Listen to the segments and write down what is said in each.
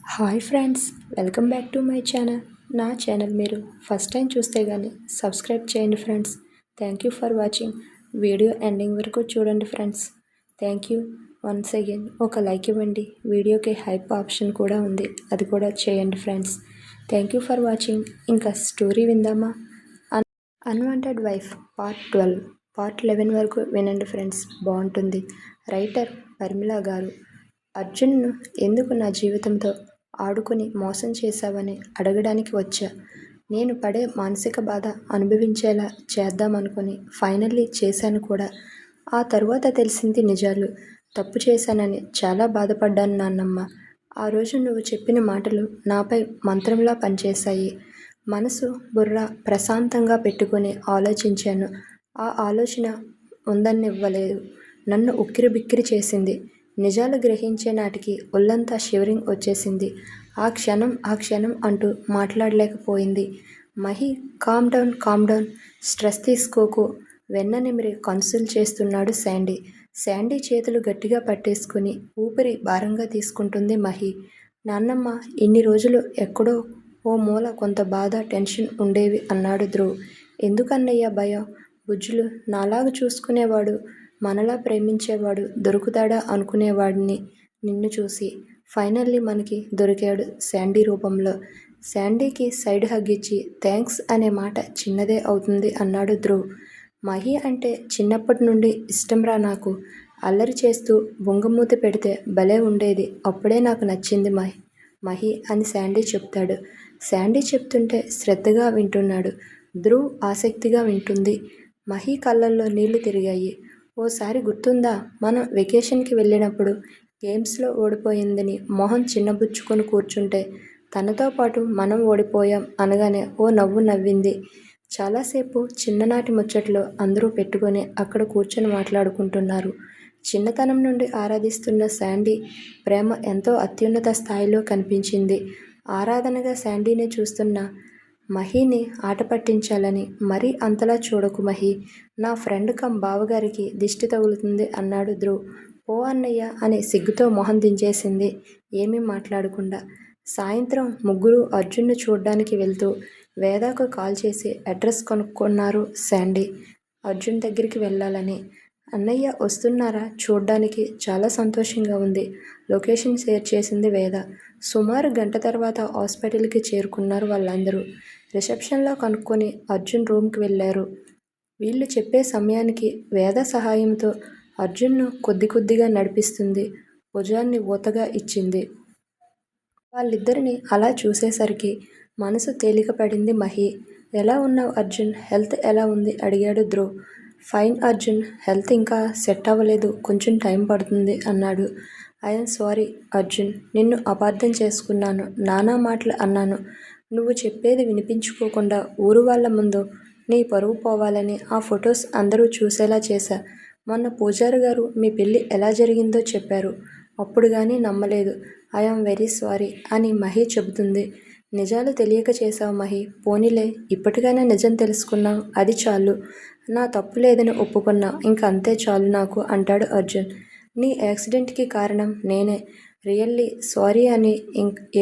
Hi friends, welcome back to my channel. నా channel మీరు first time చూస్తే కానీ సబ్స్క్రైబ్ చేయండి friends. Thank you for watching. Video ending వరకు చూడండి friends. Thank you. Once again ఒక లైక్ ఇవ్వండి. వీడియోకి హైప్ ఆప్షన్ కూడా ఉంది, అది కూడా చేయండి friends. Thank you for watching. ఇంకా స్టోరీ విందామా? అన్వాంటెడ్ వైఫ్ పార్ట్ 12, పార్ట్ 11 వరకు వినండి ఫ్రెండ్స్, బాగుంటుంది. రైటర్ పర్మిళ గారు. అర్జున్ను ఎందుకు నా జీవితంతో ఆడుకుని మోసం చేశావని అడగడానికి వచ్చా. నేను పడే మానసిక బాధ అనుభవించేలా చేద్దామనుకుని ఫైనల్లీ చేశాను కూడా. ఆ తరువాత తెలిసింది నిజాలు. తప్పు చేశానని చాలా బాధపడ్డాను నాన్నమ్మ. ఆ రోజు నువ్వు చెప్పిన మాటలు నాపై మంత్రంలా పనిచేశాయి. మనసు బుర్ర ప్రశాంతంగా పెట్టుకుని ఆలోచించాను. ఆ ఆలోచన ఉందనివ్వలేదు. నన్ను ఉక్కిరిబిక్కిరి చేసింది. నిజాలు గ్రహించే నాటికి ఒళ్ళంతా షివరింగ్ వచ్చేసింది. ఆ క్షణం అంటూ మాట్లాడలేకపోయింది. మహి, కామ్ డౌన్, స్ట్రెస్ తీసుకోకు. వెన్ననెమిరి కన్సోల్ చేస్తున్నాడు శాండీ. శాండీ చేతులు గట్టిగా పట్టేసుకుని ఊపిరి భారంగా తీసుకుంటుంది మహి. నాన్నమ్మ, ఇన్ని రోజులు ఎక్కడో ఓ మూల కొంత బాధ, టెన్షన్ ఉండేవి అన్నాడు ధ్రువ్. ఎందుకన్నయ్య భయం? బుజ్జులు నాలాగా చూసుకునేవాడు, మనలా ప్రేమించేవాడు దొరుకుతాడా అనుకునేవాడిని నిన్ను చూసి. ఫైనల్లీ మనకి దొరికాడు శాండీ రూపంలో. శాండీకి సైడ్ హగ్ ఇచ్చి థ్యాంక్స్ అనే మాట చిన్నదే అవుతుంది అన్నాడు ధ్రువ్. మహి అంటే చిన్నప్పటి నుండి ఇష్టంరా నాకు. అల్లరి చేస్తూ బొంగమూతి పెడితే భలే ఉండేది. అప్పుడే నాకు నచ్చింది మహి అని శాండీ చెప్తాడు. శాండీ చెప్తుంటే శ్రద్ధగా వింటున్నాడు. ధ్రువ్ ఆసక్తిగా వింటుంది. మహి కళ్ళల్లో నీళ్లు తిరిగాయి. ఓసారి గుర్తుందా, మనం వెకేషన్కి వెళ్ళినప్పుడు గేమ్స్లో ఓడిపోయిందని మొహం చిన్నబుచ్చుకొని కూర్చుంటే తనతో పాటు మనం ఓడిపోయాం అనగానే ఓ నవ్వు నవ్వింది. చాలాసేపు చిన్ననాటి ముచ్చట్లు అందరూ పెట్టుకొని అక్కడ కూర్చొని మాట్లాడుకుంటున్నారు. చిన్నతనం నుండి ఆరాధిస్తున్న శాండీ ప్రేమ ఎంతో అత్యున్నత స్థాయిలో కనిపించింది. ఆరాధనగా శాండీని చూస్తున్న మహిని ఆట పట్టించాలని మరీ అంతలా చూడకు మహి. నా ఫ్రెండ్ కమ్ బావగారికి దిష్టి తగులుతుంది అన్నాడు ధ్రువ్. ఓ అన్నయ్య అని సిగ్గుతో మొహం దించేసింది ఏమీ మాట్లాడకుండా. సాయంత్రం ముగ్గురు అర్జున్ను చూడ్డానికి వెళ్తూ వేదాకు కాల్ చేసి అడ్రస్ కనుక్కున్నారు శాండీ. అర్జున్ దగ్గరికి వెళ్ళాలని. అన్నయ్య వస్తున్నారా చూడ్డానికి? చాలా సంతోషంగా ఉంది. లొకేషన్ షేర్ చేసింది వేద. సుమారు గంట తర్వాత హాస్పిటల్కి చేరుకున్నారు వాళ్ళందరూ. రిసెప్షన్లో కనుక్కొని అర్జున్ రూమ్కి వెళ్ళారు. వీళ్ళు చెప్పే సమయానికి వేద సహాయంతో అర్జున్ను కొద్దిగా నడిపిస్తుంది. భుజాన్ని ఊతగా ఇచ్చింది. వాళ్ళిద్దరిని అలా చూసేసరికి మనసు తేలిక పడింది మహి. ఎలా ఉన్నావు అర్జున్? హెల్త్ ఎలా ఉంది అడిగాడు ధ్రువ్. ఫైన్ అర్జున్, హెల్త్ ఇంకా సెట్ అవ్వలేదు, కొంచెం టైం పడుతుంది అన్నాడు. ఐఎమ్ సారీ అర్జున్, నిన్ను అపార్థం చేసుకున్నాను, నానా మాటలు అన్నాను. నువ్వు చెప్పేది వినిపించుకోకుండా ఊరు వాళ్ళ ముందు నీ పరువు పోవాలని ఆ ఫొటోస్ అందరూ చూసేలా చేశా. మొన్న పూజారి గారు మీ పెళ్ళి ఎలా జరిగిందో చెప్పారు. అప్పుడు కానీ నమ్మలేదు. ఐఎమ్ వెరీ సారీ అని మహి చెబుతుంది. నిజాలు తెలియక చేశావు మహి, పోనీలే ఇప్పటికైనా నిజం తెలుసుకున్నావు, అది చాలు. నా తప్పు లేదని ఒప్పుకున్నావు, ఇంక అంతే చాలు నాకు అంటాడు అర్జున్. నీ యాక్సిడెంట్కి కారణం నేనే, రియల్లీ సారీ అని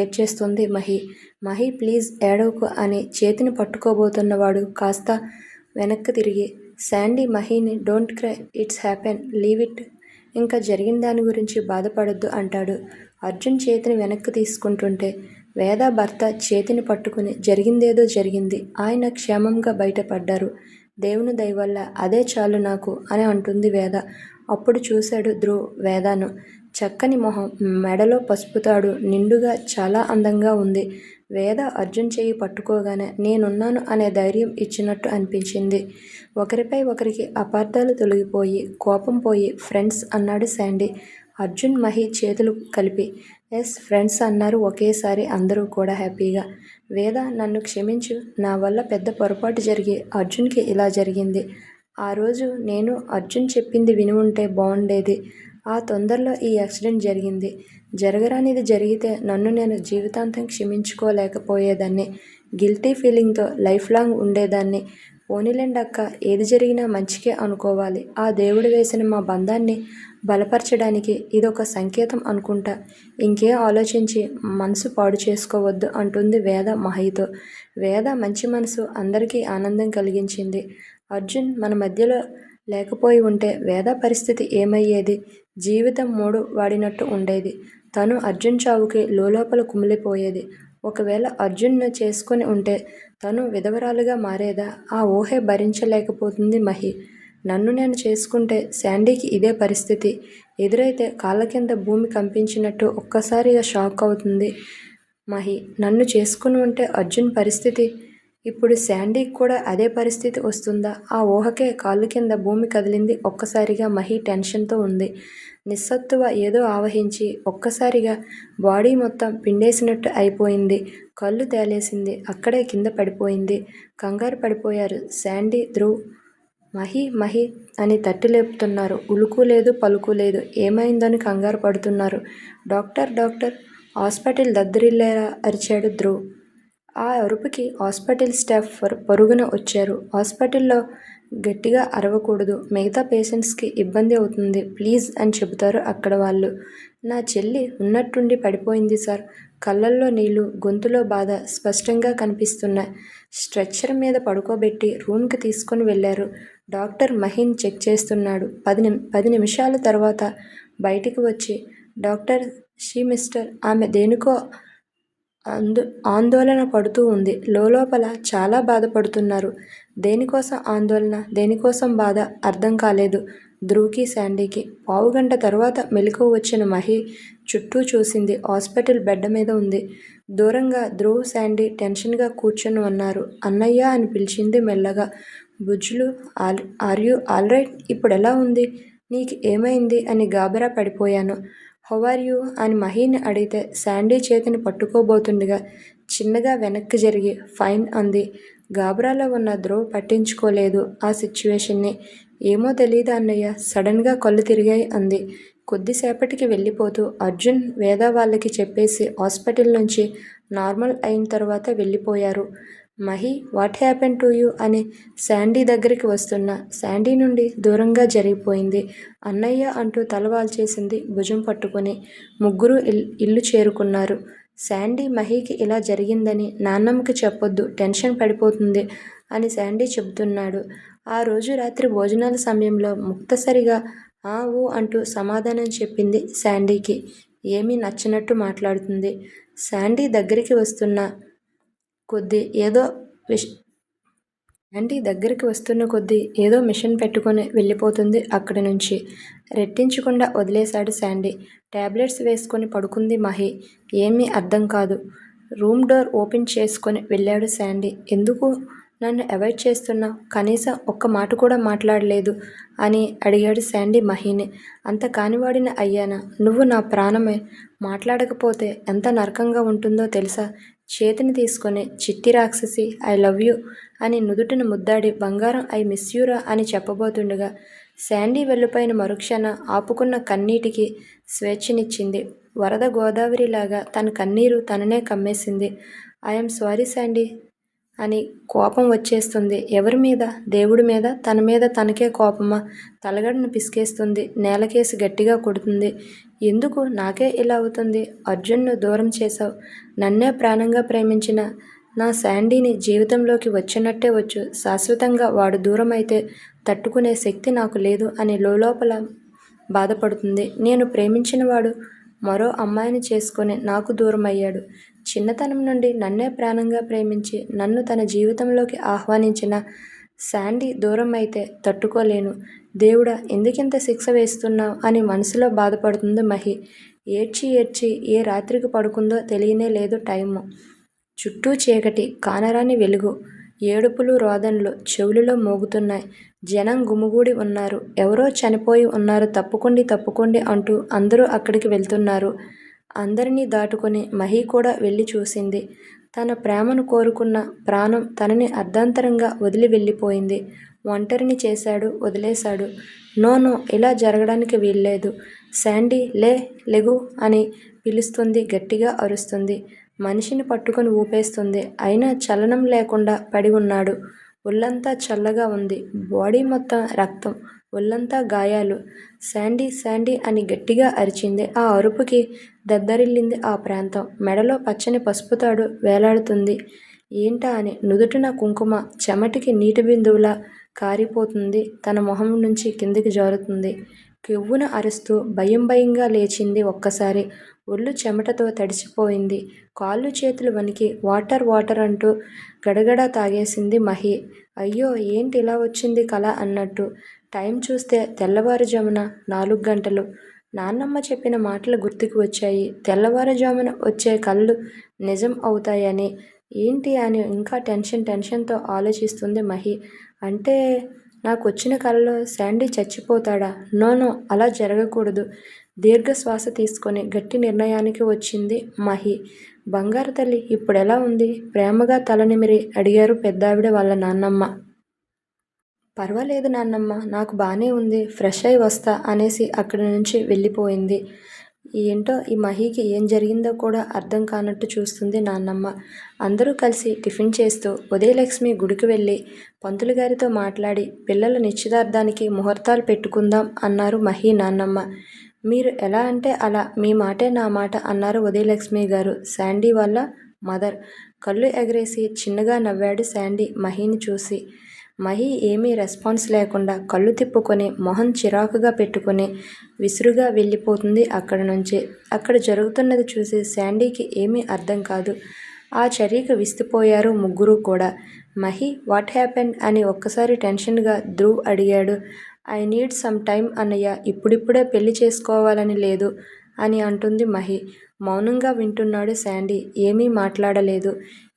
ఏడ్చేస్తుంది మహి. మహి ప్లీజ్ ఏడవకు అని చేతిని పట్టుకోబోతున్నవాడు కాస్త వెనక్కి తిరిగి శాండీ మహిని don't cry, it's happen, leave it, ఇంకా జరిగిన దాని గురించి బాధపడొద్దు అంటాడు. అర్జున్ చేతిని వెనక్కి తీసుకుంటుంటే వేద భర్త చేతిని పట్టుకుని జరిగిందేదో జరిగింది, ఆయన క్షేమంగా బయటపడ్డారు, దేవుని దయ వల్ల అదే చాలు నాకు అని అంటుంది వేద. అప్పుడు చూశాడు ధ్రువ్ వేదాను. చక్కని మొహం, మెడలో పసుపుతాడు నిండుగా చాలా అందంగా ఉంది. వేద అర్జున్ చెయ్యి పట్టుకోగానే నేనున్నాను అనే ధైర్యం ఇచ్చినట్టు అనిపించింది. ఒకరిపై ఒకరికి అపార్థాలు తొలగిపోయి కోపం పోయి ఫ్రెండ్స్ అన్నాడు శాండీ. అర్జున్ మహి చేతులు కలిపి ఎస్ ఫ్రెండ్స్ అన్నారు ఒకేసారి అందరూ కూడా హ్యాపీగా. వేద నన్ను క్షమించు, నా వల్ల పెద్ద పొరపాటు జరిగి అర్జున్కి ఇలా జరిగింది. ఆ రోజు నేను అర్జున్ చెప్పింది విని ఉంటే బాగుండేది. ఆ తొందరలో ఈ యాక్సిడెంట్ జరిగింది. జరగరానిది జరిగితే నన్ను నేను జీవితాంతం క్షమించుకోలేకపోయేదాన్ని. గిల్టీ ఫీలింగ్తో లైఫ్ లాంగ్ ఉండేదాన్ని. పోనీలేండి అక్క, ఏది జరిగినా మంచికే అనుకోవాలి. ఆ దేవుడు వేసిన మా బంధాన్ని బలపరచడానికి ఇదొక సంకేతం అనుకుంటా. ఇంకేం ఆలోచించి మనసు పాడు చేసుకోవద్దు అంటుంది వేద మహితో. వేద మంచి మనసు అందరికీ ఆనందం కలిగించింది. అర్జున్ మన మధ్యలో లేకపోయి ఉంటే వేద పరిస్థితి ఏమయ్యేది? జీవితం మూడు వాడినట్టు ఉండేది. తను అర్జున్ చావుకి లోలోపల కుమిలిపోయేది. ఒకవేళ అర్జున్ను చేసుకుని ఉంటే తను విధవరాలుగా మారేదా? ఆ ఊహే భరించలేకపోతుంది మహి. నన్ను నేను చేసుకుంటే శాండీకి ఇదే పరిస్థితి ఎదురైతే కాళ్ళ కింద భూమి కంపించినట్టు ఒక్కసారిగా షాక్ అవుతుంది మహి. నన్ను చేసుకుని ఉంటే అర్జున్ పరిస్థితి ఇప్పుడు శాండీకి కూడా అదే పరిస్థితి వస్తుందా? ఆ ఊహకే కాళ్ళు కింద భూమి కదిలింది. ఒక్కసారిగా మహి టెన్షన్తో ఉంది. నిస్సత్తువ ఏదో ఆవహించి ఒక్కసారిగా బాడీ మొత్తం పిండేసినట్టు అయిపోయింది. కళ్ళు తేలేసింది. అక్కడే కింద పడిపోయింది. కంగారు పడిపోయారు శాండీ, ధ్రువ్. మహి మహి అని తట్టి లేపుతున్నారు. ఉలుకు లేదు, పలుకు లేదు. ఏమైందని కంగారు పడుతున్నారు. డాక్టర్ డాక్టర్ హాస్పిటల్ దద్దరిల్లేలా అరిచాడు ధ్రువ్. ఆ అరుపుకి హాస్పిటల్ స్టాఫ్ పరుగున వచ్చారు. హాస్పిటల్లో గట్టిగా అరవకూడదు, మిగతా పేషెంట్స్కి ఇబ్బంది అవుతుంది ప్లీజ్ అని చెబుతారు అక్కడ వాళ్ళు. నా చెల్లి ఉన్నట్టుండి పడిపోయింది సార్. కళ్ళల్లో నీళ్లు, గొంతులో బాధ స్పష్టంగా కనిపిస్తున్నాయి. స్ట్రెచ్చర్ మీద పడుకోబెట్టి రూమ్కి తీసుకుని వెళ్ళారు. డాక్టర్ మహిని చెక్ చేస్తున్నాడు. 10 నిమిషాల తర్వాత బయటికి వచ్చి డాక్టర్ మిస్టర్ ఆమె దేనికో ఆందోళన పడుతూ ఉంది. లోపల చాలా బాధపడుతున్నారు. దేనికోసం ఆందోళన, దేనికోసం బాధ అర్థం కాలేదు ధ్రువ్కి, శాండీకి. పావుగంట తర్వాత మెలకువ వచ్చిన మహి చుట్టూ చూసింది. హాస్పిటల్ బెడ్ మీద ఉంది. దూరంగా ధ్రువ్, శాండీ టెన్షన్గా కూర్చొని ఉన్నారు. అన్నయ్య అని పిలిచింది మెల్లగా. బుజ్జులు, ఆర్ యూ ఆల్ రైట్? ఇప్పుడెలా ఉంది? నీకు ఏమైంది అని గాబరా పడిపోయాను. హౌ ఆర్ యూ అని మహిని అడిగితే శాండీ చేతిని పట్టుకోబోతుండగా చిన్నగా వెనక్కి జరిగి ఫైన్ అంది. గాబరాలో ఉన్న ధ్రువ్ పట్టించుకోలేదు ఆ సిచ్యువేషన్ని. ఏమో తెలీదు అన్నయ్య, సడన్గా కళ్ళు తిరిగాయి అంది. కొద్దిసేపటికి వెళ్ళిపోతూ అర్జున్, వేద వాళ్ళకి చెప్పేసి హాస్పిటల్ నుంచి నార్మల్ అయిన తర్వాత వెళ్ళిపోయారు. Mahi what happen to you అని శాండీ దగ్గరికి వస్తున్న శాండీ నుండి దూరంగా జరిగిపోయింది. అన్నయ్య అంటూ తల వాల్చేసింది భుజం పట్టుకొని. ముగ్గురు ఇల్లు చేరుకున్నారు. శాండీ మహికి ఇలా జరిగిందని నాన్నమ్మకి చెప్పొద్దు, టెన్షన్ పడిపోతుంది అని శాండీ చెబుతున్నాడు. ఆ రోజు రాత్రి భోజనాల సమయంలో ముక్తసరిగా ఆ ఊ అంటూ సమాధానం చెప్పింది శాండీకి. ఏమీ నచ్చనట్టు మాట్లాడుతుంది. శాండీ దగ్గరికి వస్తున్న కొద్దీ ఏదో మిషన్ పెట్టుకొని వెళ్ళిపోతుంది అక్కడి నుంచి. రెట్టించకుండా వదిలేశాడు శాండీ. టాబ్లెట్స్ వేసుకొని పడుకుంది మహి. ఏమీ అర్థం కాదు. రూమ్ డోర్ ఓపెన్ చేసుకొని వెళ్ళాడు శాండీ. ఎందుకు నన్ను అవాయిడ్ చేస్తున్నావు? కనీసం ఒక్క మాట కూడా మాట్లాడలేదు అని అడిగాడు శాండీ మహిని. అంత కానివాడిని అయ్యానా? నువ్వు నా ప్రాణమే. మాట్లాడకపోతే ఎంత నరకంగా ఉంటుందో తెలుసా? చేతిని తీసుకొని చిట్టి రాక్షసి ఐ లవ్ యూ అని నుదుటిని ముద్దాడి బంగారం ఐ మిస్ యూరా అని చెప్పబోతుండగా శాండీ వెళ్ళిపోయిన మరుక్షణ ఆపుకున్న కన్నీటికి స్వేచ్ఛనిచ్చింది. వరద గోదావరిలాగా తన కన్నీరు తననే కమ్మేసింది. ఐఎమ్ సారీ శాండీ అని కోపం వచ్చేస్తుంది. ఎవరి మీద? దేవుడి మీద? తన మీద తనకే కోపమా? తలగడను పిసికేస్తుంది. నేలకేసి గట్టిగా కొడుతుంది. ఎందుకు నాకే ఇలా అవుతుంది? అర్జున్ను దూరం చేశావు. నన్నే ప్రాణంగా ప్రేమించిన నా శాండీని జీవితంలోకి వచ్చినట్టే వచ్చు. శాశ్వతంగా వాడు దూరం అయితే తట్టుకునే శక్తి నాకు లేదు అని లోపల బాధపడుతుంది. నేను ప్రేమించిన వాడు మరో అమ్మాయిని చేసుకొని నాకు దూరం అయ్యాడు. చిన్నతనం నుండి నన్నే ప్రాణంగా ప్రేమించి నన్ను తన జీవితంలోకి ఆహ్వానించిన శాండీ దూరం అయితే తట్టుకోలేను. దేవుడా, ఎందుకింత శిక్ష వేస్తున్నావు అని మనసులో బాధపడుతుంది మహి. ఏడ్చి ఏడ్చి ఏ రాత్రికి పడుకుందో తెలియనే లేదు టైము. చుట్టూ చీకటి, కానరాని వెలుగు. ఏడుపులు, రోదనలు చెవులలో మోగుతున్నాయి. జనం గుమిగూడి ఉన్నారు. ఎవరో చనిపోయి ఉన్నారు. తప్పుకోండి తప్పుకోండి అంటూ అందరూ అక్కడికి వెళ్తున్నారు. అందరినీ దాటుకొని మహి కూడా వెళ్ళి చూసింది. తన ప్రేమను కోరుకున్న ప్రాణం తనని అర్ధాంతరంగా వదిలి వెళ్ళిపోయింది. ఒంటరిని చేశాడు, వదిలేశాడు. నో నో, ఇలా జరగడానికి వీల్లేదు. శాండీ లెగు అని పిలుస్తుంది, గట్టిగా అరుస్తుంది. మనిషిని పట్టుకొని ఊపేస్తుంది. అయినా చలనం లేకుండా పడి ఉన్నాడు. ఒళ్ళంతా చల్లగా ఉంది. బాడీ మొత్తం రక్తం. ఒళ్ళంతా గాయాలు. శాండీ శాండీ అని గట్టిగా అరిచింది. ఆ అరుపుకి దద్దరిల్లింది ఆ ప్రాంతం. మెడలో పచ్చని పసుపు తాడు వేలాడుతుంది. ఏంటా అని నుదుటిన కుంకుమ చెమటికి నీటి బిందువులా కారిపోతుంది. తన మొహం నుంచి కిందికి జారుతుంది. కెవ్వున అరుస్తూ భయం భయంగా లేచింది ఒక్కసారి. ఒళ్ళు చెమటతో తడిసిపోయింది. కాళ్ళు చేతులు వణికి వాటర్ వాటర్ అంటూ గడగడా తాగేసింది మహి. అయ్యో ఏంటి ఇలా వచ్చింది కల అన్నట్టు. టైం చూస్తే తెల్లవారుజామున 4 గంటలు. నాన్నమ్మ చెప్పిన మాటలు గుర్తుకు వచ్చాయి. తెల్లవారుజామున వచ్చే కళ్ళు నిజం అవుతాయని. ఏంటి అని ఇంకా టెన్షన్తో ఆలోచిస్తుంది మహి. అంటే నాకొచ్చిన కలలో శాండీ చచ్చిపోతాడా? నో అలా జరగకూడదు. దీర్ఘశ్వాస తీసుకొని గట్టి నిర్ణయానికి వచ్చింది మహి. బంగారు తల్లి ఇప్పుడెలా ఉంది? ప్రేమగా తల నిమిరి అడిగారు పెద్దావిడ వాళ్ళ నాన్నమ్మ. పర్వాలేదు నాన్నమ్మ, నాకు బానే ఉంది. ఫ్రెష్ అయి వస్తా అనేసి అక్కడి నుంచి వెళ్ళిపోయింది. ఏంటో ఈ మహికి ఏం జరిగిందో కూడా అర్థం కానట్టు చూస్తుంది నాన్నమ్మ. అందరూ కలిసి టిఫిన్ చేస్తూ ఉదయలక్ష్మి గుడికి వెళ్ళి పంతులు గారితో మాట్లాడి పిల్లల నిశ్చితార్థానికి ముహూర్తాలు పెట్టుకుందాం అన్నారు మహి నాన్నమ్మ. మీరు ఎలా అంటే అలా, మీ మాటే నా మాట అన్నారు ఉదయలక్ష్మి గారు, శాండీ వాళ్ళ మదర్. కళ్ళు ఎగరేసి చిన్నగా నవ్వాడు శాండీ మహిని చూసి. మహి ఏమీ రెస్పాన్స్ లేకుండా కళ్ళు తిప్పుకొని మొహం చిరాకుగా పెట్టుకుని విసురుగా వెళ్ళిపోతుంది అక్కడి నుంచి. అక్కడ జరుగుతున్నది చూసి శాండీకి ఏమీ అర్థం కాదు. ఆ చర్యకు విస్తుపోయారు ముగ్గురు కూడా. మహి వాట్ హ్యాపెండ్ అని ఒక్కసారి టెన్షన్గా ధ్రువ్ అడిగాడు. ఐ నీడ్ సమ్ టైమ్ అన్నయ్య, ఇప్పుడిప్పుడే పెళ్లి చేసుకోవాలని లేదు అని అంటుంది మహి. మౌనంగా వింటున్నాడు శాండీ. ఏమీ మాట్లాడలేదు.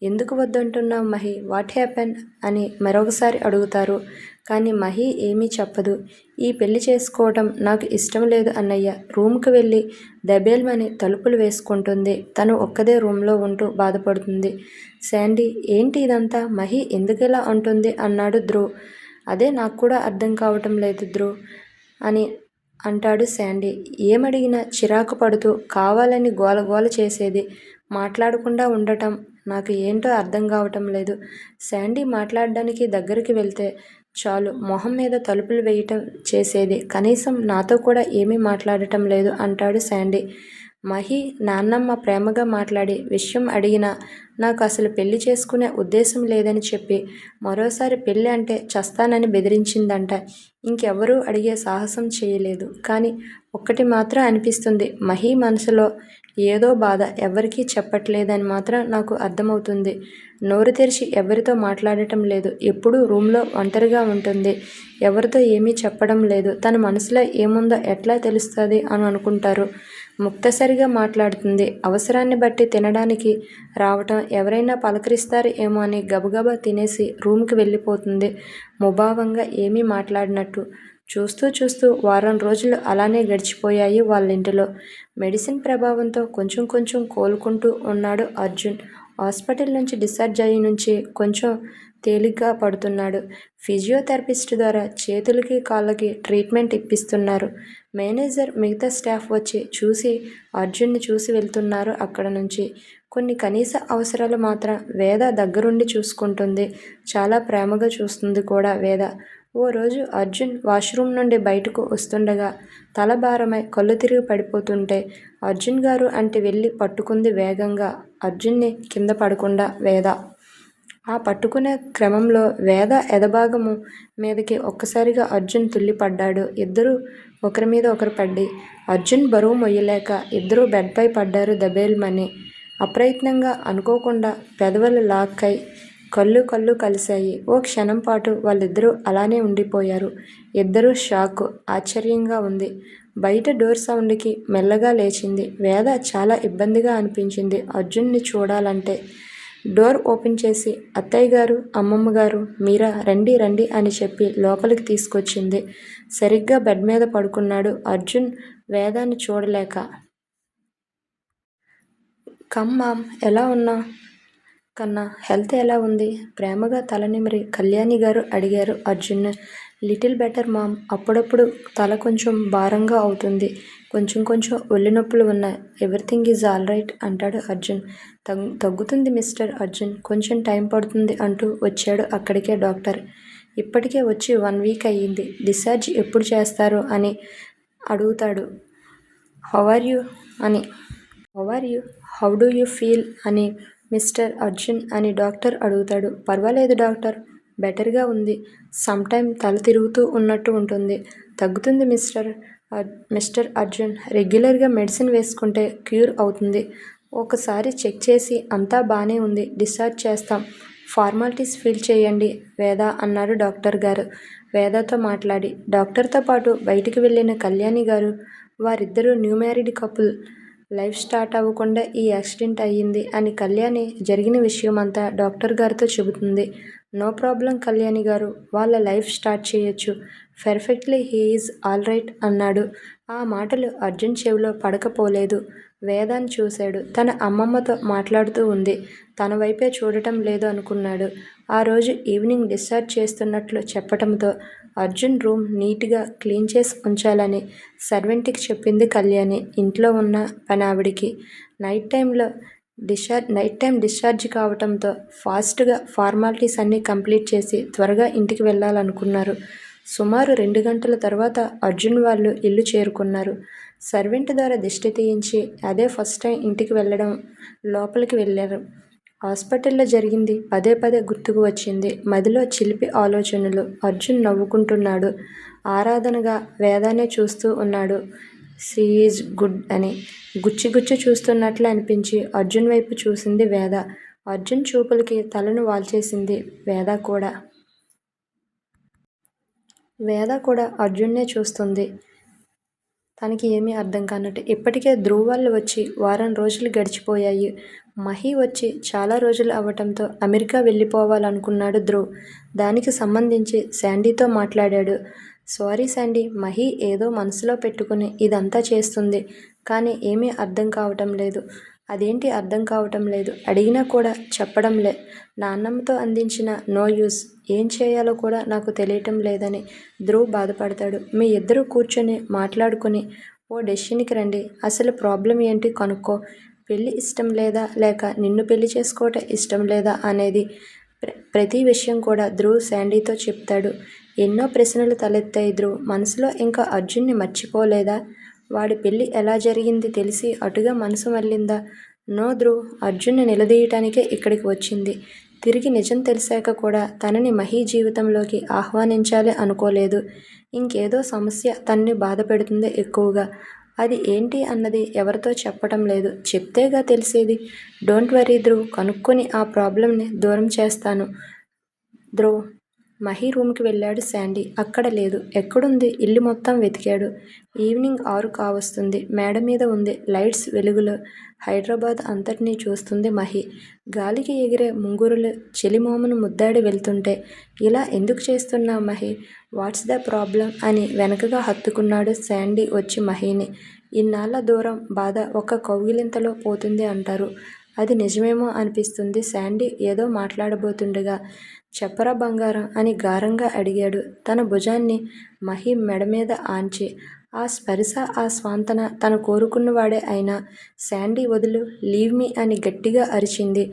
ఎందుకు వద్దంటున్నావు మహి? వాట్ హ్యాపెన్ అని మరొకసారి అడుగుతారు. కానీ మహి ఏమీ చెప్పదు. ఈ పెళ్లి చేసుకోవటం నాకు ఇష్టం లేదు అన్నయ్య. రూమ్కి వెళ్ళి దబేల్మని తలుపులు వేసుకుంటుంది. తను ఒక్కదే రూమ్లో ఉంటూ బాధపడుతుంది. శాండీ ఏంటి ఇదంతా? మహి ఎందుకిలా అంటుంది అన్నాడు ధ్రువ్. అదే నాకు కూడా అర్థం కావటం లేదు ధ్రువ్ అని అంటాడు శాండీ. ఏమడిగినా చిరాకు పడుతూ కావాలని గోలగోల చేసేది. మాట్లాడకుండా ఉండటం నాకు ఏంటో అర్థం కావటం లేదు. శాండీ మాట్లాడడానికి దగ్గరికి వెళ్తే చాలు మొహం మీద తలుపులు వేయటం చేసేది. కనీసం నాతో కూడా ఏమీ మాట్లాడటం లేదు అంటాడు శాండీ. మహి నాన్నమ్మ ప్రేమగా మాట్లాడి విషయం అడిగినా నాకు అసలు పెళ్లి చేసుకునే ఉద్దేశం లేదని చెప్పి మరోసారి పెళ్ళి అంటే చస్తానని బెదిరించిందంట. ఇంకెవరూ అడిగే సాహసం చేయలేదు. కానీ ఒక్కటి మాత్రం అనిపిస్తుంది, మహి మనసులో ఏదో బాధ ఎవరికీ చెప్పట్లేదని మాత్రం నాకు అర్థమవుతుంది. నోరు తెరిచి ఎవరితో మాట్లాడటం లేదు. ఎప్పుడూ రూమ్లో ఒంటరిగా ఉంటుంది. ఎవరితో ఏమీ చెప్పడం లేదు. తన మనసులో ఏముందో ఎట్లా తెలుస్తుంది అని అనుకుంటారు. ముక్తసరిగా మాట్లాడుతుంది. అవసరాన్ని బట్టి తినడానికి రావటం, ఎవరైనా పలకరిస్తారు ఏమో అని గబగబా తినేసి రూమ్కి వెళ్ళిపోతుంది. ముభావంగా ఏమీ మాట్లాడినట్టు. చూస్తూ వారం రోజులు అలానే గడిచిపోయాయి వాళ్ళింటిలో. మెడిసిన్ ప్రభావంతో కొంచెం కోలుకుంటూ ఉన్నాడు అర్జున్. హాస్పిటల్ నుంచి డిశ్చార్జ్ అయ్యి నుంచి కొంచెం తేలిగ్గా పడుతున్నాడు. ఫిజియోథెరపిస్ట్ ద్వారా చేతులకి కాళ్ళకి ట్రీట్మెంట్ ఇప్పిస్తున్నారు. మేనేజర్ మిగతా స్టాఫ్ వచ్చి చూసి అర్జున్ని చూసి వెళ్తున్నారు అక్కడ నుంచి. కొన్ని కనీస అవసరాలు మాత్రం వేద దగ్గరుండి చూసుకుంటుంది. చాలా ప్రేమగా చూస్తుంది కూడా వేద. ఓ రోజు అర్జున్ వాష్రూమ్ నుండి బయటకు వస్తుండగా తల భారమై కళ్ళు తిరిగి పడిపోతుంటే అర్జున్ గారు అంటే వెళ్ళి పట్టుకుంది వేగంగా. అర్జున్ని కింద పడకుండా వేద. ఆ పట్టుకునే క్రమంలో వేద ఎదభాగము మీదకి ఒక్కసారిగా అర్జున్ తుల్లిపడ్డాడు. ఇద్దరూ ఒకరి మీద ఒకరు పడి అర్జున్ బరువు మొయ్యలేక ఇద్దరూ బెడ్పై పడ్డారు దబేల్మని. అప్రయత్నంగా అనుకోకుండా పెదవులు లాక్కై కళ్ళు కలిశాయి. ఓ క్షణం పాటు వాళ్ళిద్దరూ అలానే ఉండిపోయారు. ఇద్దరూ షాక్. ఆశ్చర్యంగా ఉంది. బయట డోర్ సౌండ్కి మెల్లగా లేచింది వేద. చాలా ఇబ్బందిగా అనిపించింది అర్జున్ని చూడాలంటే. డోర్ ఓపెన్ చేసి అత్తయ్య గారు, అమ్మమ్మ గారు, మీరా రండి అని చెప్పి లోపలికి తీసుకొచ్చింది. సరిగ్గా బెడ్ మీద పడుకున్నాడు అర్జున్ వేదాన్ని చూడలేక. కమ్ మామ్, ఎలా ఉన్నా కన్నా, హెల్త్ ఎలా ఉంది? ప్రేమగా తల నిమిరి కళ్యాణి గారు అడిగారు అర్జున్. Little better ma'am. అప్పుడప్పుడు తల కొంచెం భారంగా అవుతుంది. కొంచెం ఒళ్ళు నొప్పులు ఉన్నాయి. ఎవ్రీథింగ్ ఈజ్ ఆల్ రైట్ అంటాడు అర్జున్. తగ్గుతుంది మిస్టర్ అర్జున్, కొంచెం టైం పడుతుంది అంటూ వచ్చాడు అక్కడికే డాక్టర్. ఇప్పటికే వచ్చి 1 వీక్ అయ్యింది. డిశ్చార్జ్ ఎప్పుడు చేస్తారు అని అడుగుతాడు. హౌ ఆర్ యూ అని హౌ డూ యూ ఫీల్ అని మిస్టర్ అర్జున్ అని డాక్టర్ అడుగుతాడు. పర్వాలేదు డాక్టర్, బెటర్గా ఉంది. సమ్ టైమ్ తల తిరుగుతూ ఉన్నట్టు ఉంటుంది. తగ్గుతుంది మిస్టర్ అర్జున్. రెగ్యులర్గా మెడిసిన్ వేసుకుంటే క్యూర్ అవుతుంది. ఒకసారి చెక్ చేసి అంతా బానే ఉంది, డిశ్చార్జ్ చేస్తాం. ఫార్మాలిటీస్ ఫిల్ చేయండి వేద అన్నారు డాక్టర్ గారు వేదతో మాట్లాడి. డాక్టర్తో పాటు బయటికి వెళ్ళిన కళ్యాణి గారు, వారిద్దరూ new married couple. Life start అవ్వకుండా ఈ యాక్సిడెంట్ అయ్యింది అని కళ్యాణి జరిగిన విషయమంతా డాక్టర్ గారితో చెబుతుంది. నో ప్రాబ్లం కళ్యాణి గారు, వాళ్ళ లైఫ్ స్టార్ట్ చేయొచ్చు. Perfectly he is all right అన్నాడు. ఆ మాటలు అర్జున్ చెవిలో పడకపోలేదు. వేదాన్ని చూశాడు. తన అమ్మమ్మతో మాట్లాడుతూ ఉంది. తన వైపే చూడటం లేదు అనుకున్నాడు. ఆ రోజు ఈవినింగ్ డిశ్చార్జ్ చేస్తున్నట్లు చెప్పటంతో అర్జున్ రూమ్ నీట్గా క్లీన్ చేసి ఉంచాలని సర్వెంట్కి చెప్పింది కళ్యాణి, ఇంట్లో ఉన్న పనావిడికి. నైట్ టైం డిశ్చార్జ్ కావటంతో ఫాస్ట్గా ఫార్మాలిటీస్ అన్నీ కంప్లీట్ చేసి త్వరగా ఇంటికి వెళ్ళాలనుకున్నారు. సుమారు 2 గంటల తర్వాత అర్జున్ వాళ్ళు ఇల్లు చేరుకున్నారు. సర్వెంట్ ద్వారా దిష్టి తీయించి అదే ఫస్ట్ టైం ఇంటికి వెళ్ళడం లోపలికి వెళ్ళారు. హాస్పిటల్లో జరిగింది పదే పదే గుర్తుకు వచ్చింది. మదిలో చిలిపి ఆలోచనలు. అర్జున్ నవ్వుకుంటున్నాడు. ఆరాధనగా వేదానే చూస్తూ ఉన్నాడు. షీ ఈజ్ గుడ్ అని గుచ్చి చూస్తున్నట్లు అనిపించి అర్జున్ వైపు చూసింది వేద. అర్జున్ చూపులకి తలను వాల్చేసింది వేద కూడా అర్జున్నే చూస్తుంది. తనకి ఏమీ అర్థం కానట్టు. ఇప్పటికే ధ్రువ్ వాళ్ళు వచ్చి వారం రోజులు గడిచిపోయాయి. మహి వచ్చి చాలా రోజులు అవ్వటంతో అమెరికా వెళ్ళిపోవాలనుకున్నాడు ధ్రువ్. దానికి సంబంధించి శాండీతో మాట్లాడాడు. సారీ శాండీ, మహి ఏదో మనసులో పెట్టుకుని ఇదంతా చేస్తుంది. కానీ ఏమీ అర్థం కావటం లేదు. అదేంటి అర్థం కావటం లేదు? అడిగినా కూడా చెప్పడంలే. నాన్నమ్మతో అందించిన నో యూస్. ఏం చేయాలో కూడా నాకు తెలియటం లేదని ధ్రువ్ బాధపడతాడు. మీ ఇద్దరూ కూర్చొని మాట్లాడుకుని ఓ డెసిషన్కి రండి. అసలు ప్రాబ్లం ఏంటి కనుక్కో. పెళ్ళి ఇష్టం లేదా, లేక నిన్ను పెళ్లి చేసుకోవటం ఇష్టం లేదా అనేది ప్రతి విషయం కూడా ధ్రువ్ శాండీతో చెప్తాడు. ఎన్నో ప్రశ్నలు తలెత్తాయి ధ్రువ్ మనసులో. ఇంకా అర్జున్ని మర్చిపోలేదా? వాడి పెళ్ళి ఎలా జరిగింది తెలిసి అటుగా మనసు మళ్ళిందా? నో ధ్రువ్ అర్జున్ని నిలదీయటానికే ఇక్కడికి వచ్చింది. తిరిగి నిజం తెలిసాక కూడా తనని మహి జీవితంలోకి ఆహ్వానించాలి అనుకోలేదు. ఇంకేదో సమస్య తనని బాధ పెడుతుంది ఎక్కువగా. అది ఏంటి అన్నది ఎవరితో చెప్పటం లేదు. చెప్తేగా తెలిసేది. డోంట్ వరీ ధ్రువ్, కనుక్కొని ఆ ప్రాబ్లంని దూరం చేస్తాను. ధ్రువ్ మహి రూమ్కి వెళ్ళాడు శాండీ. అక్కడ లేదు. ఎక్కడుంది? ఇల్లు మొత్తం వెతికాడు. ఈవినింగ్ 6 కావస్తుంది. మేడ మీద ఉంది. లైట్స్ వెలుగులో హైదరాబాద్ అంతటినీ చూస్తుంది మహి. గాలికి ఎగిరే ముంగురులు చెలిమోమును ముద్దాడి వెళ్తుంటే, ఇలా ఎందుకు చేస్తున్నావు మహి? వాట్స్ ద ప్రాబ్లం అని వెనకగా హత్తుకున్నాడు శాండీ వచ్చి మహిని. ఇన్నాళ్ల దూరం బాధ ఒక్క కౌగిలింతలో పోతుంది అంటారు. అది నిజమేమో అనిపిస్తుంది. శాండీ ఏదో మాట్లాడబోతుండగా చెప్పరా బంగారం అని గారంగా అడిగాడు తన భుజాన్ని మహి మెడమీద ఆంచి. ఆ స్పర్శ, ఆ స్వాంతన తను కోరుకున్నవాడే అయినా శాండీ వదులు, లీవ్ మీ అని గట్టిగా అరిచింది.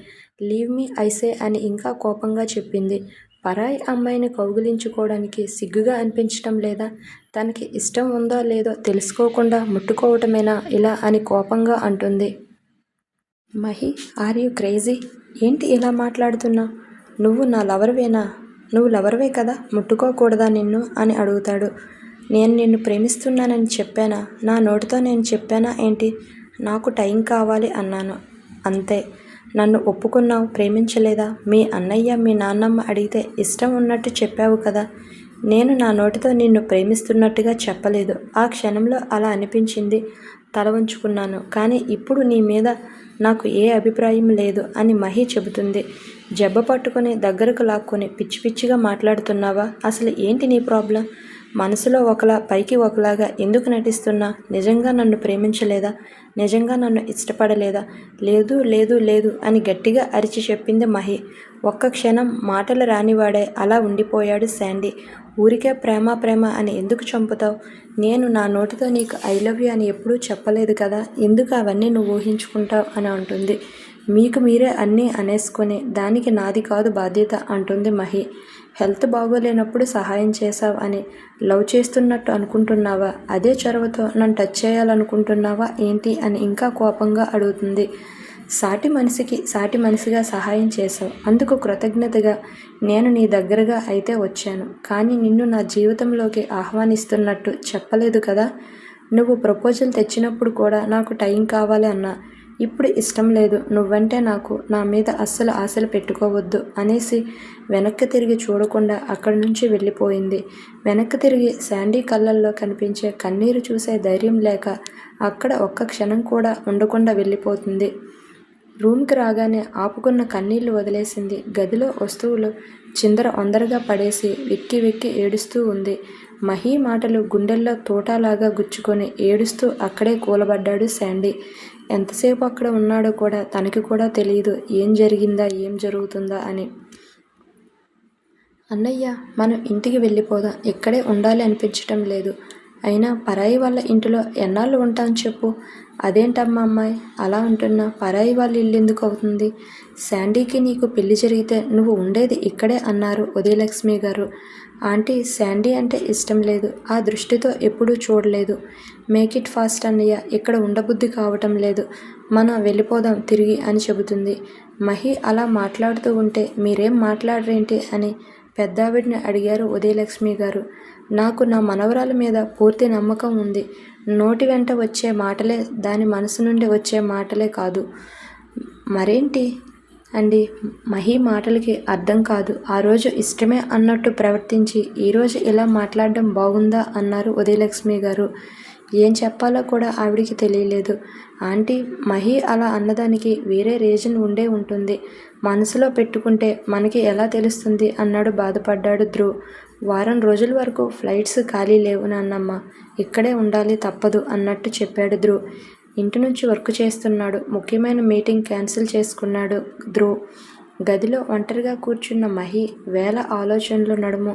లీవ్ మీ ఐసే అని ఇంకా కోపంగా చెప్పింది. పరాయి అమ్మాయిని కౌగిలించుకోవడానికి సిగ్గుగా అనిపించటం లేదా? తనకి ఇష్టం ఉందో లేదో తెలుసుకోకుండా ముట్టుకోవటమేనా ఇలా అని కోపంగా అంటుంది. Mahi, are you crazy? ఏంటి ఇలా మాట్లాడుతున్నావు? నువ్వు నా లవర్వేనా? నువ్వు లవర్వే కదా, ముట్టుకోకూడదా నిన్ను అని అడుగుతాడు. నేను నిన్ను ప్రేమిస్తున్నానని చెప్పానా? నా నోటితో నేను చెప్పానా ఏంటి? నాకు టైం కావాలి అన్నాను అంతే. నన్ను ఒప్పుకున్నావు, ప్రేమించలేదా? మీ అన్నయ్య మీ నాన్నమ్మ అడిగితే ఇష్టం ఉన్నట్టు చెప్పావు కదా. నేను నా నోటితో నిన్ను ప్రేమిస్తున్నట్టుగా చెప్పలేదు. ఆ క్షణంలో అలా అనిపించింది, తల వంచుకున్నాను. కానీ ఇప్పుడు నీ మీద నాకు ఏ అభిప్రాయం లేదు అని మహి చెబుతుంది. జబ్బ పట్టుకుని దగ్గరకు లాక్కుని పిచ్చి పిచ్చిగా మాట్లాడుతున్నావా? అసలు ఏంటి నీ ప్రాబ్లం? మనసులో ఒకలా పైకి ఒకలాగా ఎందుకు నటిస్తున్నా? నిజంగా నన్ను ప్రేమించలేదా? నిజంగా నన్ను ఇష్టపడలేదా? లేదు లేదు లేదు అని గట్టిగా అరిచి చెప్పింది మహి. ఒక్క క్షణం మాటలు రానివాడే అలా ఉండిపోయాడు శాండీ. ఊరికే ప్రేమ ప్రేమ అని ఎందుకు చంపుతావు? నేను నా నోటితో నీకు ఐ లవ్ యూ అని ఎప్పుడూ చెప్పలేదు కదా, ఎందుకు అవన్నీ నువ్వు ఊహించుకుంటావు అని అంటుంది. మీకు మీరే అన్నీ అనేసుకొని దానికి నాది కాదు బాధ్యత అంటుంది మహి. హెల్త్ బాగోలేనప్పుడు సహాయం చేశావు అని లవ్ చేస్తున్నట్టు అనుకుంటున్నావా? అదే చొరవతో నన్ను టచ్ చేయాలనుకుంటున్నావా ఏంటి అని ఇంకా కోపంగా అడుగుతుంది. సాటి మనిషిగా సహాయం చేశావు. అందుకు కృతజ్ఞతగా నేను నీ దగ్గరగా అయితే వచ్చాను. కానీ నిన్ను నా జీవితంలోకి ఆహ్వానిస్తున్నట్టు చెప్పలేదు కదా. నువ్వు ప్రపోజల్ తెచ్చినప్పుడు కూడా నాకు టైం కావాలి అన్నా. ఇప్పుడు ఇష్టం లేదు. నువ్వంటే నాకు నా మీద అస్సలు ఆశలు పెట్టుకోవద్దు అనేసి వెనక్కి తిరిగి చూడకుండా అక్కడి నుంచి వెళ్ళిపోయింది. వెనక్కి తిరిగి శాండీ కళ్ళల్లో కనిపించే కన్నీరు చూసే ధైర్యం లేక అక్కడ ఒక్క క్షణం కూడా ఉండకుండా వెళ్ళిపోతుంది. రూమ్కి రాగానే ఆపుకున్న కన్నీళ్లు వదిలేసింది. గదిలో వస్తువులు చిందర వందరగా పడేసి వెక్కి వెక్కి ఏడుస్తూ ఉంది. మహీ మాటలు గుండెల్లో తోటలాగా గుచ్చుకొని ఏడుస్తూ అక్కడే కూలబడ్డాడు శాండీ. ఎంతసేపు అక్కడ ఉన్నాడో కూడా తనకి కూడా తెలియదు ఏం జరిగిందా ఏం జరుగుతుందా అని. అన్నయ్య, మనం ఇంటికి వెళ్ళిపోదాం. ఇక్కడే ఉండాలి అనిపించటం లేదు. అయినా పరాయి వాళ్ళ ఇంటిలో ఎన్నాళ్ళు ఉంటాను చెప్పు. అదేంటమ్మా అమ్మాయి అలా అంటున్నా? పరాయి వాళ్ళ ఇల్లు ఎందుకు అవుతుంది? శాండీకి నీకు పెళ్లి జరిగితే నువ్వు ఉండేది ఇక్కడే అన్నారు ఉదయలక్ష్మి గారు. ఆంటీ, శాండీ అంటే ఇష్టం లేదు. ఆ దృష్టితో ఎప్పుడూ చూడలేదు. మేక్ ఇట్ ఫాస్ట్ అన్నయ్య, ఇక్కడ ఉండబుద్ధి కావటం లేదు. మనం వెళ్ళిపోదాం తిరిగి అని చెబుతుంది. మహి అలా మాట్లాడుతూ ఉంటే మీరేం మాట్లాడరేంటి అని పెద్దావిడిని అడిగారు ఉదయలక్ష్మి గారు. నాకు నా మనవరాల మీద పూర్తి నమ్మకం ఉంది. నోటి వెంట వచ్చే మాటలే దాని మనసు నుండి వచ్చే మాటలే కాదు. మరేంటి అండి? మహి మాటలకి అర్థం కాదు. ఆ రోజు ఇష్టమే అన్నట్టు ప్రవర్తించి ఈరోజు ఇలా మాట్లాడడం బాగుందా అన్నారు ఉదయలక్ష్మి గారు. ఏం చెప్పాలో కూడా ఆవిడికి తెలియలేదు. ఆంటీ, మహి అలా అన్నదానికి వేరే రీజన్ ఉండే ఉంటుంది. మనసులో పెట్టుకుంటే మనకి ఎలా తెలుస్తుంది అన్నాడు బాధపడ్డాడు ధ్రువ్. వారం రోజుల వరకు ఫ్లైట్స్ ఖాళీ లేవు నాన్నమ్మ. ఇక్కడే ఉండాలి తప్పదు అన్నట్టు చెప్పాడు ధ్రువ్. ఇంటి నుంచి వర్క్ చేస్తున్నాడు. ముఖ్యమైన మీటింగ్ క్యాన్సిల్ చేసుకున్నాడు ధ్రువ్. గదిలో ఒంటరిగా కూర్చున్న మహి వేల ఆలోచనలు నడుము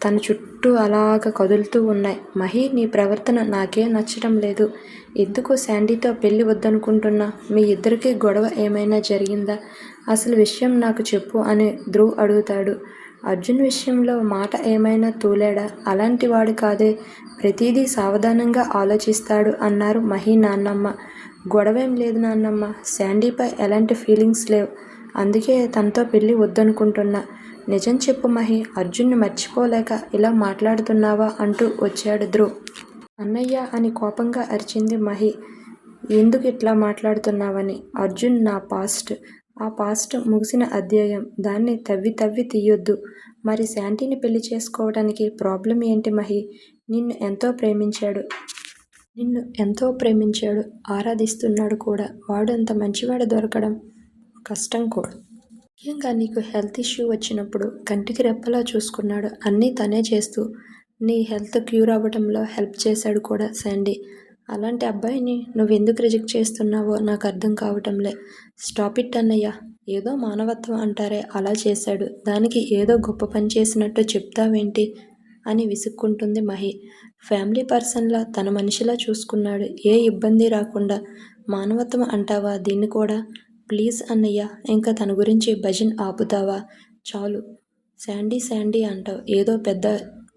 తన చుట్టూ అలాగ కదులుతూ ఉన్నాయి. మహి, నీ ప్రవర్తన నాకే నచ్చటం లేదు. ఎందుకు శాండీతో పెళ్లి వద్దనుకుంటున్నా? మీ ఇద్దరికీ గొడవ ఏమైనా జరిగిందా? అసలు విషయం నాకు చెప్పు అని ధ్రువ్ అడుగుతాడు. అర్జున్ విషయంలో మాట ఏమైనా తూలాడా? అలాంటి వాడు కాదే. ప్రతిదీ సావధానంగా ఆలోచిస్తాడు అన్నారు మహి నాన్నమ్మ. గొడవేం లేదు నాన్నమ్మ. శాండీపై ఎలాంటి ఫీలింగ్స్ లేవు. అందుకే తనతో పెళ్లి వద్దనుకుంటున్నా. నిజం చెప్పు మహి, అర్జున్ని మర్చిపోలేక ఇలా మాట్లాడుతున్నావా అంటూ వచ్చాడు ధ్రువ్. అన్నయ్య అని కోపంగా అరిచింది మహి. ఎందుకు ఇట్లా మాట్లాడుతున్నావని. అర్జున్ నా పాస్ట్. ఆ పాస్ట్ ముగిసిన అధ్యాయం. దాన్ని తవ్వి తవ్వి తీయొద్దు. మరి శాంటీని పెళ్లి చేసుకోవడానికి ప్రాబ్లం ఏంటి మహి? నిన్ను ఎంతో ప్రేమించాడు, ఆరాధిస్తున్నాడు కూడా. వాడు అంత మంచివాడు దొరకడం కష్టం కూడా. ముఖ్యంగా నీకు హెల్త్ ఇష్యూ వచ్చినప్పుడు కంటికి రెప్పలా చూసుకున్నాడు. అన్నీ తనే చేస్తూ నీ హెల్త్ క్యూర్ అవ్వడంలో హెల్ప్ చేశాడు కూడా శాండీ. అలాంటి అబ్బాయిని నువ్వెందుకు రిజెక్ట్ చేస్తున్నావో నాకు అర్థం కావటంలే. స్టాప్ ఇట్ అన్నయ్య. ఏదో మానవత్వం అంటారే అలా చేశాడు. దానికి ఏదో గొప్ప పని చేసినట్టు చెప్తావేంటి అని విసుక్కుంటుంది మహి. ఫ్యామిలీ పర్సన్లా తన మనిషిలా చూసుకున్నాడు. ఏ ఇబ్బంది రాకుండా మానవత్వం అంటావా దీన్ని కూడా? ప్లీజ్ అన్నయ్య, ఇంకా తన గురించి భజన్ ఆపుతావా? చాలు. శాండీ శాండీ అంటావు. ఏదో పెద్ద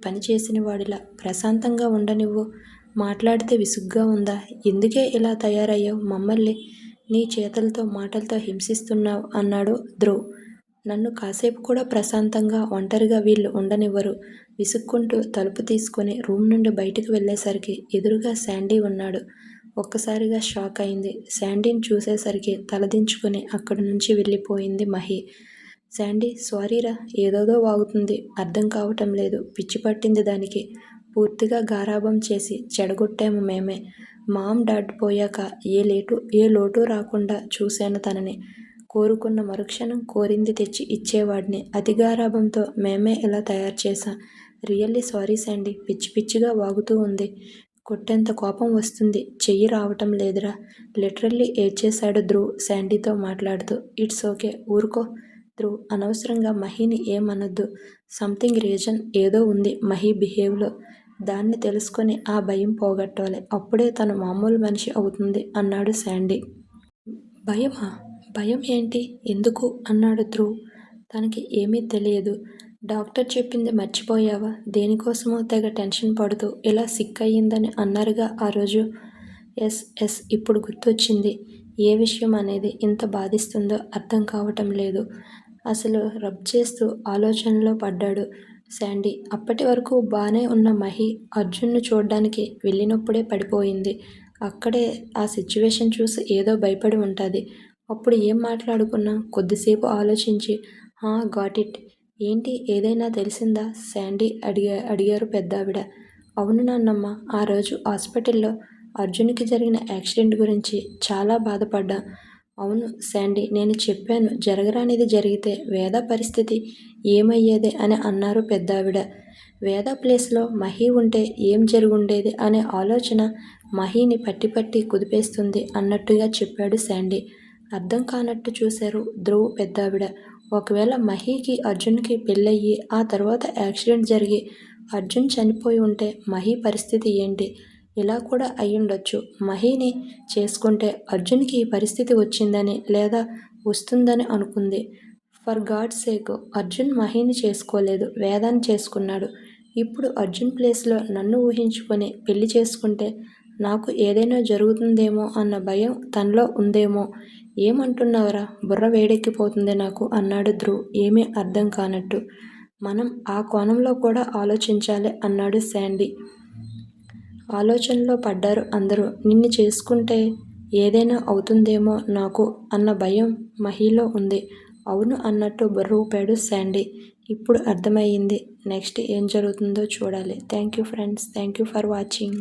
పని చేసిన వాడిలా ప్రశాంతంగా ఉండనివ్వు. మాట్లాడితే విసుగ్గా ఉందా? ఎందుకే ఇలా తయారయ్యావు? మమ్మల్ని నీ చేతలతో మాటలతో హింసిస్తున్నావు అన్నాడు ధ్రువ్. నన్ను కాసేపు కూడా ప్రశాంతంగా ఒంటరిగా వీళ్ళు ఉండనివ్వరు. విసుక్కుంటూ తలుపు తీసుకుని రూమ్ నుండి బయటికి వెళ్ళేసరికి ఎదురుగా శాండీ ఉన్నాడు. ఒక్కసారిగా షాక్ అయింది. శాండీని చూసేసరికి తలదించుకుని అక్కడి నుంచి వెళ్ళిపోయింది మహి. శాండీ, సారీరా, ఏదోదో వాగుతుంది. అర్థం కావటం లేదు. పిచ్చి పట్టింది దానికి. పూర్తిగా గారాబం చేసి చెడగొట్టాము మేమే. మామ్ డాడ్ పోయాక ఏ లోటు రాకుండా చూశాను తనని. కోరుకున్న మరుక్షణం కోరింది తెచ్చి ఇచ్చేవాడిని. అతి గారాబంతో మేమే ఇలా తయారు చేశాం. Really sorry Sandy. పిచ్చి పిచ్చిగా వాగుతూ ఉంది. కొట్టేంత కోపం వస్తుంది. చెయ్యి రావటం లేదురా. లిటరల్లీ ఏడ్చేశాడు ధ్రువ్ శాండీతో మాట్లాడుతూ. ఇట్స్ ఓకే, ఊరుకో ధ్రువ్. అనవసరంగా మహిని ఏమనొద్దు. సంథింగ్ రీజన్ ఏదో ఉంది మహి బిహేవ్లో. దాన్ని తెలుసుకొని ఆ భయం పోగొట్టాలి. అప్పుడే తను మామూలు మనిషి అవుతుంది అన్నాడు శాండీ. భయమా? భయం ఏంటి? ఎందుకు అన్నాడు ధ్రువ్. తనకి ఏమీ తెలియదు. డాక్టర్ చెప్పింది మర్చిపోయావా? దేనికోసమో తెగ టెన్షన్ పడుతూ ఇలా సిక్ అయ్యిందని అన్నారుగా ఆ రోజు. ఎస్ ఇప్పుడు గుర్తొచ్చింది. ఏ విషయం అనేది ఇంత బాధిస్తుందో అర్థం కావటం లేదు. అసలు రబ్ చేస్తూ ఆలోచనలో పడ్డాడు శాండీ. అప్పటి వరకు బానే ఉన్న మహి అర్జున్ను చూడ్డానికి వెళ్ళినప్పుడే పడిపోయింది. అక్కడే ఆ సిచ్యువేషన్ చూసి ఏదో భయపడి ఉంటుంది. అప్పుడు ఏం మాట్లాడుకున్నా కొద్దిసేపు ఆలోచించి గాట్ ఇట్. ఏంటి ఏదైనా తెలిసిందా? శాండీ అడిగారు పెద్దావిడ. అవును నాన్నమ్మ, ఆ రోజు హాస్పిటల్లో అర్జున్కి జరిగిన యాక్సిడెంట్ గురించి చాలా బాధపడ్డా. అవును శాండీ, నేను చెప్పాను జరగరానిది జరిగితే వేద పరిస్థితి ఏమయ్యేది అని అన్నారు పెద్దావిడ. వేద ప్లేస్లో మహి ఉంటే ఏం జరుగుండేది అనే ఆలోచన మహిని పట్టి పట్టి కుదిపేస్తుంది అన్నట్టుగా చెప్పాడు శాండీ. అర్థం కానట్టు చూశారు ధ్రువ్ పెద్దావిడ. ఒకవేళ మహికి అర్జున్కి పెళ్ళయ్యి ఆ తర్వాత యాక్సిడెంట్ జరిగి అర్జున్ చనిపోయి ఉంటే మహి పరిస్థితి ఏంటి? ఇలా కూడా అయ్యుండొచ్చు. మహిని చేసుకుంటే అర్జున్కి ఈ పరిస్థితి వచ్చిందని లేదా వస్తుందని అనుకుంది. ఫర్ గాడ్ సేక్, అర్జున్ మహిని చేసుకోలేదు, వేదాన్ని చేసుకున్నాడు. ఇప్పుడు అర్జున్ ప్లేస్లో నన్ను ఊహించుకొని పెళ్లి చేసుకుంటే నాకు ఏదైనా జరుగుతుందేమో అన్న భయం తనలో ఉందేమో. ఏమంటున్నావురా? బుర్ర వేడెక్కిపోతుంది నాకు అన్నాడు ధ్రువ్ ఏమీ అర్థం కానట్టు. మనం ఆ కోణంలో కూడా ఆలోచించాలి అన్నాడు శాండీ. ఆలోచనలో పడ్డారు అందరూ. నిన్ను చేసుకుంటే ఏదైనా అవుతుందేమో నాకు అన్న భయం మహిలో ఉంది. అవును అన్నట్టు బుర్ర ఊపాడు శాండీ. ఇప్పుడు అర్థమయ్యింది. నెక్స్ట్ ఏం జరుగుతుందో చూడాలి. Thank you friends. Thank you for watching.